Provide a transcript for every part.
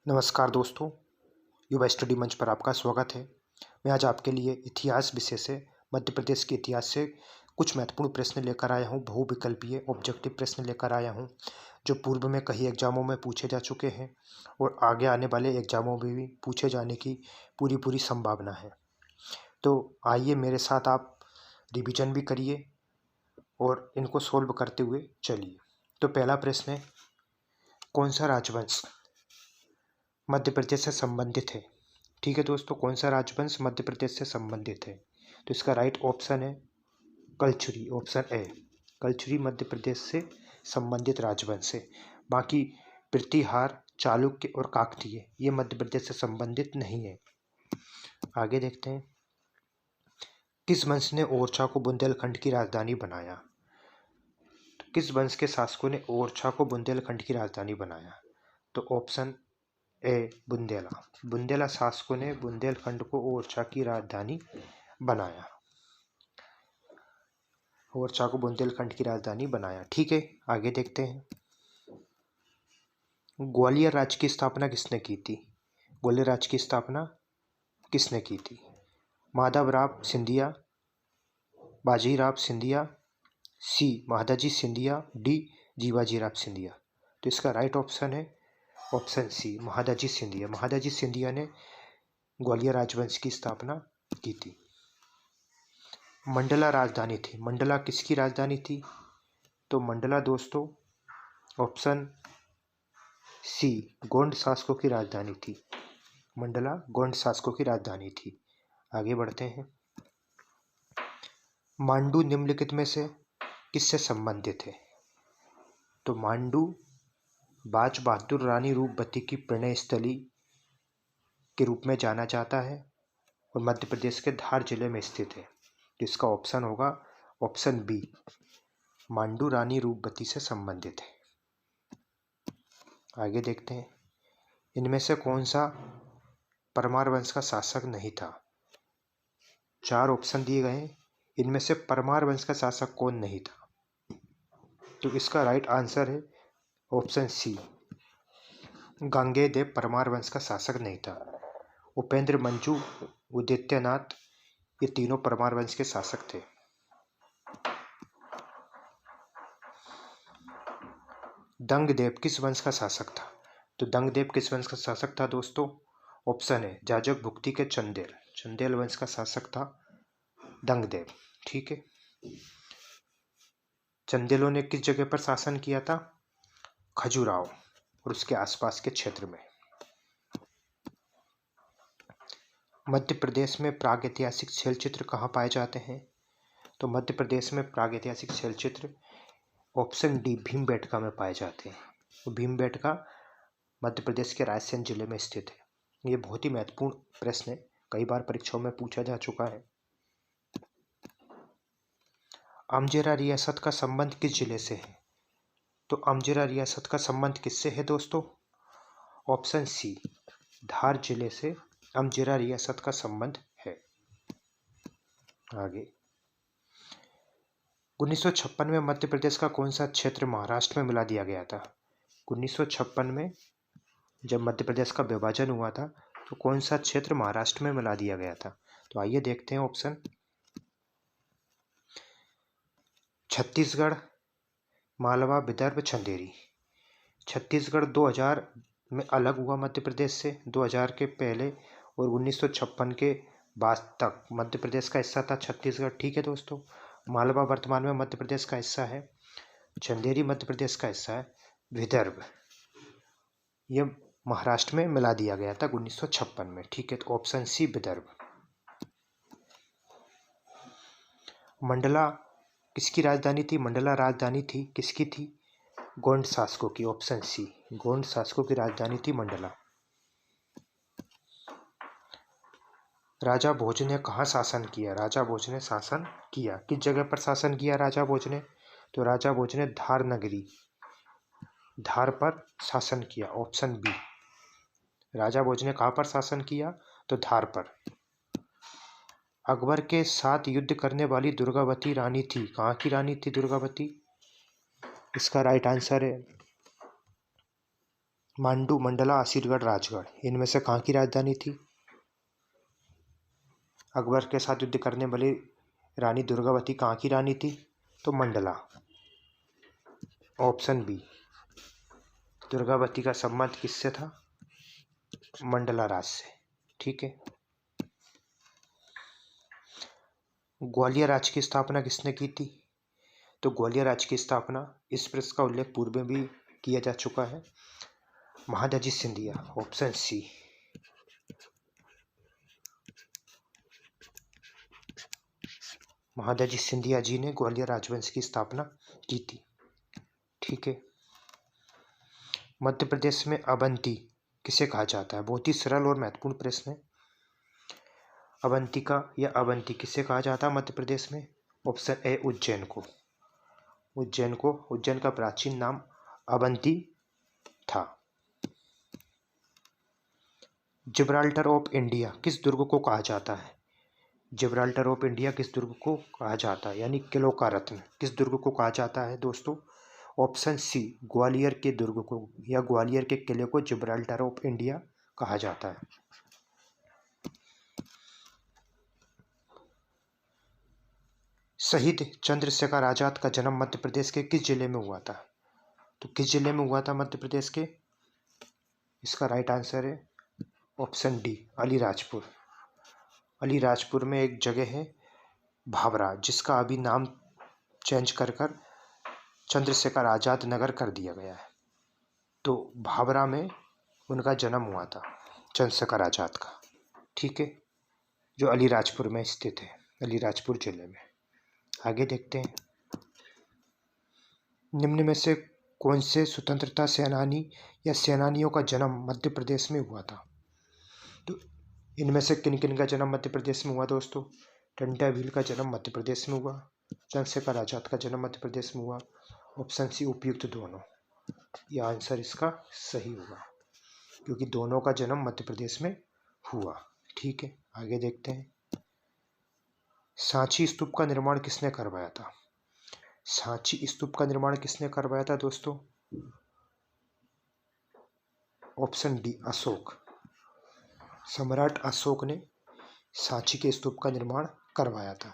नमस्कार दोस्तों, युवा स्टडी मंच पर आपका स्वागत है। मैं आज आपके लिए इतिहास विषय से मध्य प्रदेश के इतिहास से कुछ महत्वपूर्ण प्रश्न लेकर आया हूँ। बहुविकल्पीय ऑब्जेक्टिव प्रश्न लेकर आया हूँ जो पूर्व में कई एग्जामों में पूछे जा चुके हैं और आगे आने वाले एग्जामों में भी पूछे जाने की पूरी संभावना है। तो आइए मेरे साथ आप रिवीजन भी करिए और इनको सोल्व करते हुए चलिए। तो पहला प्रश्न है, कौन सा राजवंश मध्य प्रदेश से संबंधित है? ठीक है दोस्तों, कौन सा राजवंश मध्य प्रदेश से संबंधित है? तो इसका राइट ऑप्शन है कलचुरी, ऑप्शन ए। कलचुरी मध्य प्रदेश से संबंधित राजवंश है। बाकी प्रतिहार, चालुक्य और काकतीय ये मध्य प्रदेश से संबंधित नहीं है। आगे देखते हैं, किस वंश ने ओरछा को बुंदेलखंड की राजधानी बनाया? तो किस वंश के शासकों ने ओरछा को बुंदेलखंड की राजधानी बनाया? तो ऑप्शन ए बुंदेला। बुंदेला शासकों ने बुंदेलखंड को ओरछा की राजधानी बनाया। ओरछा को बुंदेलखंड की राजधानी बनाया। ठीक है, आगे देखते हैं, ग्वालियर राज्य की स्थापना किसने की थी? ग्वालियर राज्य की स्थापना किसने की थी? माधवराव सिंधिया, बाजीराव सिंधिया, सी महादाजी सिंधिया, डी जीवाजीराव सिंधिया। तो इसका राइट ऑप्शन है ऑप्शन सी महादाजी सिंधिया। महादाजी सिंधिया ने ग्वालियर राजवंश की स्थापना की थी। मंडला राजधानी थी, मंडला किसकी राजधानी थी? तो मंडला दोस्तों ऑप्शन सी गोंड शासकों की राजधानी थी। मंडला गोंड शासकों की राजधानी थी। आगे बढ़ते हैं, मांडू निम्नलिखित में से किससे संबंधित है? तो मांडू बाज बहादुर रानी रूपवती की प्रणय स्थली के रूप में जाना जाता है और मध्य प्रदेश के धार जिले में स्थित है। जिसका ऑप्शन होगा ऑप्शन बी, मांडू रानी रूपवती से संबंधित है। आगे देखते हैं, इनमें से कौन सा परमार वंश का शासक नहीं था? चार ऑप्शन दिए गए हैं, इनमें से परमार वंश का शासक कौन नहीं था? तो इसका राइट आंसर है ऑप्शन सी, गांगेयदेव परमार वंश का शासक नहीं था। उपेंद्र मंजू, उदित्यनाथ ये तीनों परमार वंश के शासक थे। दंगदेव किस वंश का शासक था? तो दंगदेव किस वंश का शासक था दोस्तों? ऑप्शन है जाजक भुक्ति के चंदेल, चंदेल वंश का शासक था दंगदेव। ठीक है, चंदेलों ने किस जगह पर शासन किया था? खजुराहो और उसके आसपास के क्षेत्र में। मध्य प्रदेश में प्रागैतिहासिक शैलचित्र कहाँ पाए जाते हैं? तो मध्य प्रदेश में प्रागैतिहासिक शैलचित्र ऑप्शन डी भीमबेटका में पाए जाते हैं। तो भीमबेटका मध्य प्रदेश के रायसेन जिले में स्थित है। ये बहुत ही महत्वपूर्ण प्रश्न है, कई बार परीक्षाओं में पूछा जा चुका है। अमजेरा रियासत का संबंध किस जिले से है? तो अमजेरा रियासत का संबंध किससे है दोस्तों? ऑप्शन सी, धार जिले से अमजेरा रियासत का संबंध है। आगे, 1956 में मध्य प्रदेश का कौन सा क्षेत्र महाराष्ट्र में मिला दिया गया था? 1956 में जब मध्य प्रदेश का विभाजन हुआ था तो कौन सा क्षेत्र महाराष्ट्र में मिला दिया गया था? तो आइए देखते हैं ऑप्शन, छत्तीसगढ़, मालवा, विदर्भ, चंदेरी। छत्तीसगढ़ 2000 में अलग हुआ मध्य प्रदेश से, 2000 के पहले और 1956 के बाद तक मध्य प्रदेश का हिस्सा था छत्तीसगढ़। ठीक है दोस्तों, मालवा वर्तमान में मध्य प्रदेश का हिस्सा है, चंदेरी मध्य प्रदेश का हिस्सा है, विदर्भ ये महाराष्ट्र में मिला दिया गया था 1956 में। ठीक है, तो ऑप्शन सी विदर्भ। मंडला किसकी राजधानी थी? मंडला राजधानी थी किसकी थी? गोंड शासकों की। ऑप्शन सी, गोंड शासकों की राजधानी थी मंडला। राजा भोज ने कहाँ शासन किया? राजा भोज ने शासन किया किस जगह पर शासन किया राजा भोज ने? तो राजा भोज ने धार नगरी, धार पर शासन किया। ऑप्शन बी, राजा भोज ने कहाँ पर शासन किया? तो धार पर। अकबर के साथ युद्ध करने वाली दुर्गावती रानी थी, कहाँ की रानी थी दुर्गावती? इसका राइट आंसर है मांडू, मंडला, असीरगढ़, राजगढ़, इनमें से कहाँ की राजधानी थी? अकबर के साथ युद्ध करने वाली रानी दुर्गावती कहाँ की रानी थी? तो मंडला। ऑप्शन बी, दुर्गावती का संबंध किससे था? मंडला राज से। ठीक है। ग्वालियर राज्य की स्थापना किसने की थी? तो ग्वालियर राज्य की स्थापना, इस प्रश्न का उल्लेख पूर्व में भी किया जा चुका है, महादजी सिंधिया। Option C. महादजी सिंधिया जी ने ग्वालियर राजवंश की स्थापना की थी। ठीक है। मध्य प्रदेश में अवंती किसे कहा जाता है? बहुत ही सरल और महत्वपूर्ण प्रश्न है। अवंतिका या अवंती किसे कहा जाता है मध्य प्रदेश में? ऑप्शन ए, उज्जैन को। उज्जैन का प्राचीन नाम अवंती था। जिब्राल्टर ऑफ इंडिया किस दुर्ग को कहा जाता है? जिब्राल्टर ऑफ इंडिया किस दुर्ग को कहा जाता है, यानी किलों का रत्न किस दुर्ग को कहा जाता है दोस्तों? ऑप्शन सी, ग्वालियर के दुर्ग को या ग्वालियर के किले को जिब्राल्टर ऑफ इंडिया कहा जाता है। शहीद चंद्रशेखर आजाद का जन्म मध्य प्रदेश के किस जिले में हुआ था? तो किस जिले में हुआ था मध्य प्रदेश के? इसका राइट आंसर है ऑप्शन डी, अलीराजपुर। अलीराजपुर में एक जगह है भाभरा, जिसका अभी नाम चेंज कर चंद्रशेखर आजाद नगर कर दिया गया है। तो भाभरा में उनका जन्म हुआ था, चंद्रशेखर आजाद का। ठीक है, जो अलीराजपुर में स्थित है, अलीराजपुर जिले में। आगे देखते हैं, निम्न में से कौन से स्वतंत्रता सेनानी या सेनानियों का जन्म मध्य प्रदेश में हुआ था? तो इनमें से किन किन का जन्म मध्य प्रदेश में हुआ दोस्तों? टंटा भील का जन्म मध्य प्रदेश में हुआ, चंद्रशेखर आजाद का जन्म मध्य प्रदेश में हुआ। ऑप्शन सी, उपयुक्त दोनों। यह आंसर इसका सही होगा, क्योंकि दोनों का जन्म मध्य प्रदेश में हुआ। ठीक है, आगे देखते हैं, सांची स्तूप का निर्माण किसने करवाया था? सांची स्तूप का निर्माण किसने करवाया था दोस्तों? Option D, Ashok. सम्राट अशोक ने सांची के स्तूप का निर्माण करवाया था,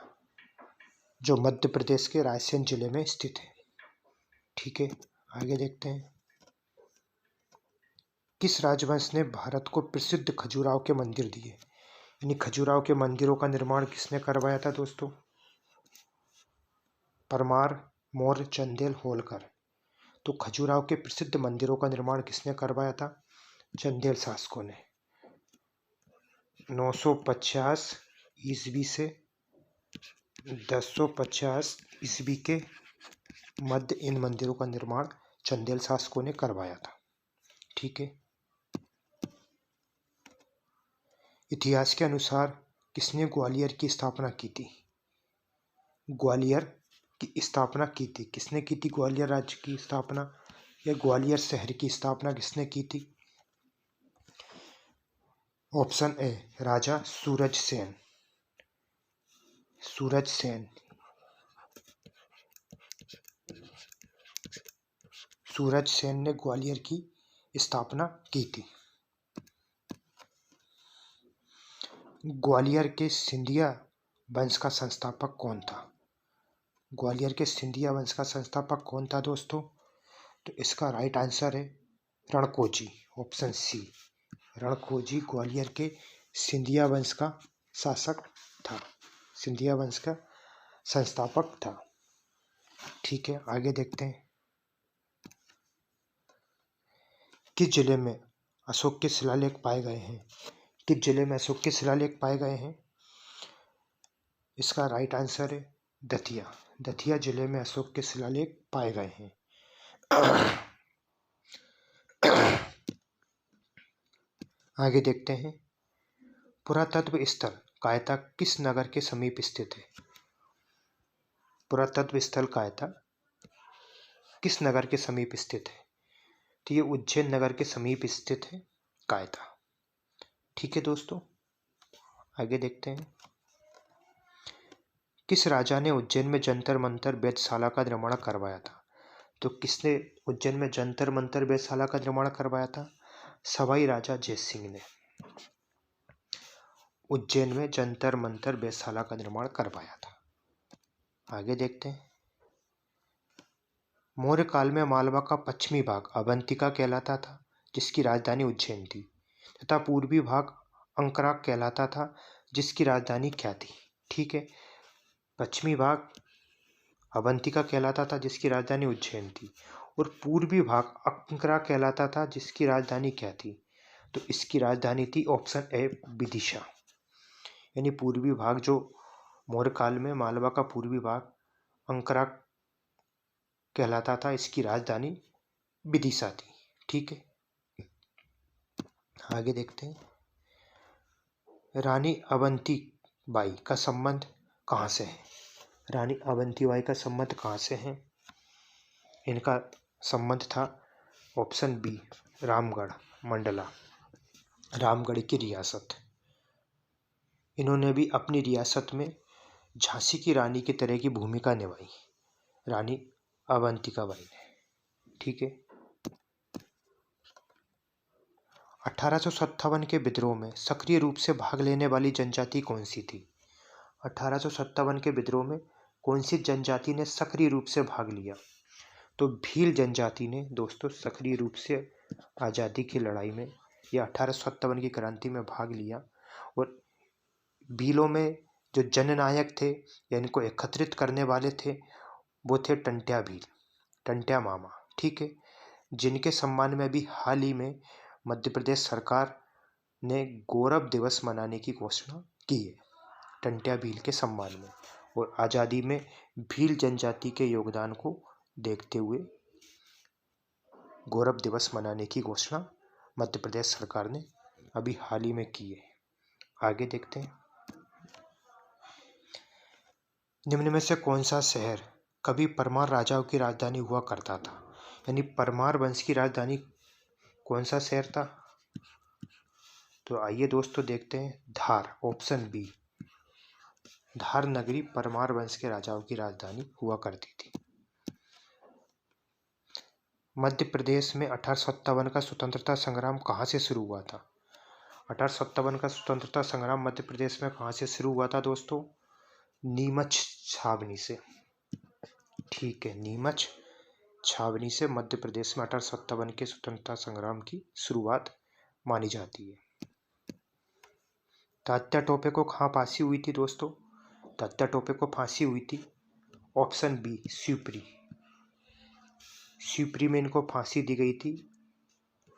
जो मध्य प्रदेश के रायसेन जिले में स्थित है। ठीक है, आगे देखते हैं, किस राजवंश ने भारत को प्रसिद्ध खजुराहो के मंदिर दिए? यानी खजुराहो के मंदिरों का निर्माण किसने करवाया था दोस्तों? परमार, मौर्य, चंदेल, होलकर। तो खजुराहो के प्रसिद्ध मंदिरों का निर्माण किसने करवाया था? चंदेल शासकों ने। 950 ईस्वी से 1050 ईस्वी के मध्य इन मंदिरों का निर्माण चंदेल शासकों ने करवाया था। ठीक है, इतिहास के अनुसार किसने ग्वालियर की स्थापना की थी? ग्वालियर की स्थापना की थी, किसने की थी ग्वालियर राज्य की स्थापना या ग्वालियर शहर की स्थापना किसने की थी? ऑप्शन ए, राजा सूरज सेन। सूरज सेन, सूरज सेन ने ग्वालियर की स्थापना की थी। ग्वालियर के सिंधिया वंश का संस्थापक कौन था? ग्वालियर के सिंधिया वंश का संस्थापक कौन था दोस्तों? तो इसका राइट आंसर है रणकोजी। ऑप्शन सी, रणकोजी ग्वालियर के सिंधिया वंश का शासक था, सिंधिया वंश का संस्थापक था। ठीक है, आगे देखते हैं, किस जिले में अशोक के शिलालेख पाए गए हैं? किस जिले में अशोक के शिलालेख पाए गए हैं? इसका राइट आंसर है दतिया। दतिया जिले में अशोक के शिलालेख पाए गए हैं। आगे देखते हैं, पुरातत्व स्थल कायता किस नगर के समीप स्थित है? पुरातत्व स्थल कायता किस नगर के समीप स्थित है? तो ये उज्जैन नगर के समीप स्थित है कायता। ठीक है दोस्तों, आगे देखते हैं, किस राजा ने उज्जैन में जंतर मंतर वेधशाला का निर्माण करवाया था? तो किसने उज्जैन में जंतर मंतर वेधशाला का निर्माण करवाया था? सवाई राजा जय सिंह ने उज्जैन में जंतर मंतर वेधशाला का निर्माण करवाया था। आगे देखते हैं। मौर्य काल में मालवा का पश्चिमी भाग अवंतिका कहलाता था, जिसकी राजधानी उज्जैन थी, तथा पूर्वी भाग अंकराग कहलाता था, जिसकी राजधानी क्या थी? ठीक है, पश्चिमी भाग अवंतिका कहलाता था, जिसकी राजधानी उज्जैन थी, और पूर्वी भाग अंकरा कहलाता था, जिसकी राजधानी क्या थी? तो इसकी राजधानी थी ऑप्शन ए विदिशा। यानी पूर्वी भाग जो मौर्य काल में मालवा का पूर्वी भाग अंकरा कहलाता था, इसकी राजधानी विदिशा थी। ठीक है, आगे देखते हैं। रानी अवंती बाई का संबंध कहाँ से है? रानी अवंती बाई का संबंध कहाँ से है? इनका संबंध था ऑप्शन बी रामगढ़ मंडला, रामगढ़ की रियासत। इन्होंने भी अपनी रियासत में झांसी की रानी की तरह की भूमिका निभाई, रानी अवंतिका बाई ने। ठीक है, 1857 के विद्रोह में सक्रिय रूप से भाग लेने वाली जनजाति कौन सी थी? 1857 के विद्रोह में कौन सी जनजाति ने सक्रिय रूप से भाग लिया? तो भील जनजाति ने दोस्तों सक्रिय रूप से आज़ादी की लड़ाई में या 1857 की क्रांति में भाग लिया। और भीलों में जो जननायक थे या इनको एकत्रित करने वाले थे वो थे टंट्या भील, टंट्या मामा। ठीक है, जिनके सम्मान में अभी हाल ही में मध्य प्रदेश सरकार ने गौरव दिवस मनाने की घोषणा की है, टंट्या भील के सम्मान में। और आज़ादी में भील जनजाति के योगदान को देखते हुए गौरव दिवस मनाने की घोषणा मध्य प्रदेश सरकार ने अभी हाल ही में की है। आगे देखते हैं। निम्न में से कौन सा शहर कभी परमार राजाओं की राजधानी हुआ करता था? यानी परमार वंश की राजधानी कौन सा शहर था? तो आइए दोस्तों देखते हैं। धार, ऑप्शन बी, धार नगरी परमार वंश के राजाओं की राजधानी हुआ करती थी। मध्य प्रदेश में 1857 का स्वतंत्रता संग्राम कहाँ से शुरू हुआ था? 1857 का स्वतंत्रता संग्राम मध्य प्रदेश में कहाँ से शुरू हुआ था दोस्तों? नीमच छावनी से। ठीक है, नीमच छावनी से मध्य प्रदेश में 1857 के स्वतंत्रता संग्राम की शुरुआत मानी जाती है। तात्या टोपे को कहाँ फांसी हुई थी दोस्तों? तात्या टोपे को फांसी हुई थी ऑप्शन बी शिवपुरी। शिवपुरी में इनको फांसी दी गई थी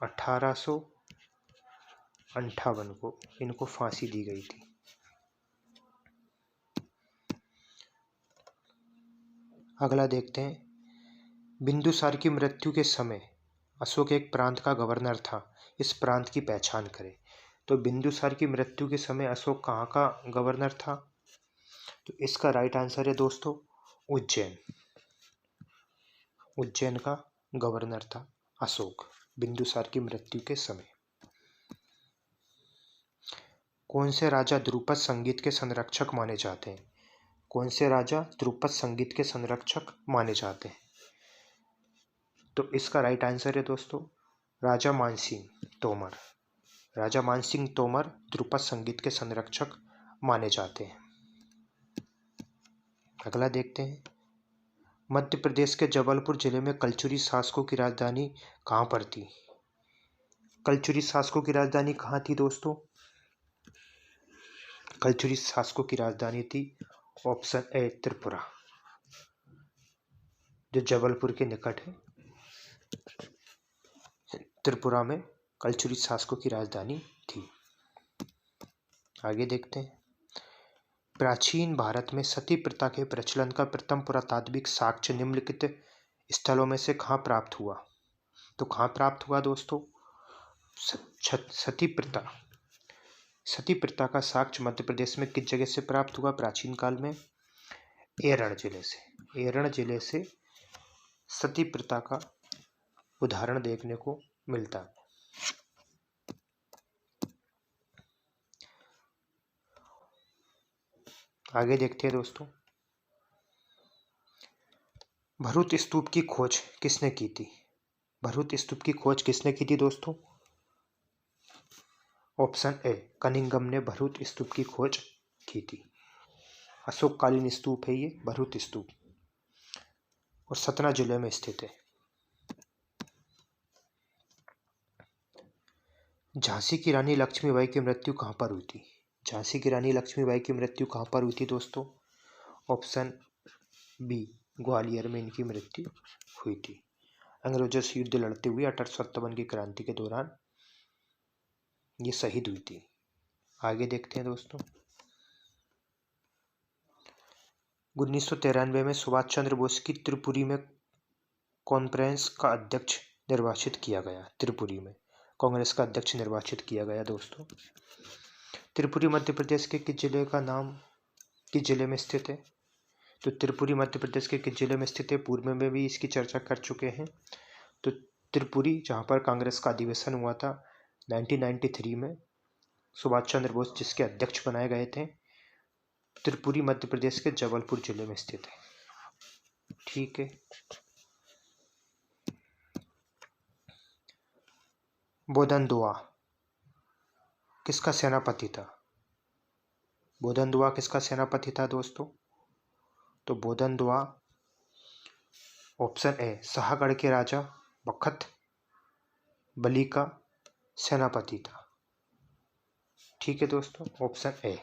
1858 को इनको फांसी दी गई थी। अगला देखते हैं। बिंदुसार की मृत्यु के समय अशोक एक प्रांत का गवर्नर था, इस प्रांत की पहचान करें। तो बिंदुसार की मृत्यु के समय अशोक कहाँ का गवर्नर था? तो इसका राइट आंसर है दोस्तों उज्जैन। उज्जैन का गवर्नर था अशोक बिंदुसार की मृत्यु के समय। कौन से राजा ध्रुपद संगीत के संरक्षक माने जाते हैं? कौन से राजा ध्रुपद संगीत के संरक्षक माने जाते हैं? तो इसका राइट आंसर है दोस्तों राजा मानसिंह तोमर। राजा मानसिंह तोमर ध्रुपद संगीत के संरक्षक माने जाते हैं। अगला देखते हैं। मध्य प्रदेश के जबलपुर जिले में कलचुरी शासकों की राजधानी कहाँ पर थी? कलचुरी शासकों की राजधानी कहाँ थी दोस्तों? कलचुरी शासकों की राजधानी थी ऑप्शन ए त्रिपुरा, जो जबलपुर के निकट है। त्रिपुरा में कलचुरी शासकों की राजधानी थी। आगे देखते हैं। प्राचीन भारत में सती प्रथा के प्रचलन का प्रथम पुरातात्विक साक्ष्य निम्नलिखित स्थलों में से कहाँ प्राप्त हुआ? तो कहाँ प्राप्त हुआ दोस्तों? सती प्रथा। सती प्रथा का साक्ष्य मध्य प्रदेश में किस जगह से प्राप्त हुआ प्राचीन काल में? एरण जिले से। एरण जिले से सती प्रथा का उदाहरण देखने को मिलता है। आगे देखते हैं दोस्तों। भरूच स्तूप की खोज किसने की थी? भरूच स्तूप की खोज किसने की थी दोस्तों? ऑप्शन ए, कनिंघम ने भरूच स्तूप की खोज की थी। अशोककालीन स्तूप है ये भरूच स्तूप और सतना जिले में स्थित है। झांसी की रानी लक्ष्मीबाई की मृत्यु कहाँ पर हुई थी? झांसी की रानी लक्ष्मीबाई की मृत्यु कहाँ पर हुई थी दोस्तों? ऑप्शन बी, ग्वालियर में इनकी मृत्यु हुई थी। अंग्रेजों से युद्ध लड़ते हुए 1857 की क्रांति के दौरान ये शहीद हुई थी। आगे देखते हैं दोस्तों। 1993 में सुभाष चंद्र बोस की त्रिपुरी में कॉन्फ्रेंस का अध्यक्ष निर्वाचित किया गया। त्रिपुरी में कांग्रेस का अध्यक्ष निर्वाचित किया गया दोस्तों। त्रिपुरी मध्य प्रदेश के किस जिले का नाम, किस जिले में स्थित है? तो त्रिपुरी मध्य प्रदेश के किस जिले में स्थित है? पूर्व में भी इसकी चर्चा कर चुके हैं। तो त्रिपुरी, जहाँ पर कांग्रेस का अधिवेशन हुआ था 1993 में, सुभाष चंद्र बोस जिसके अध्यक्ष बनाए गए थे, त्रिपुरी मध्य प्रदेश के जबलपुर जिले में स्थित है। ठीक है। बोधन किसका सेनापति था? बोधन किसका सेनापति था दोस्तों? तो बोधन ऑप्शन ए, शाहगढ़ के राजा बखत बली का सेनापति था। ठीक है दोस्तों, ऑप्शन ए।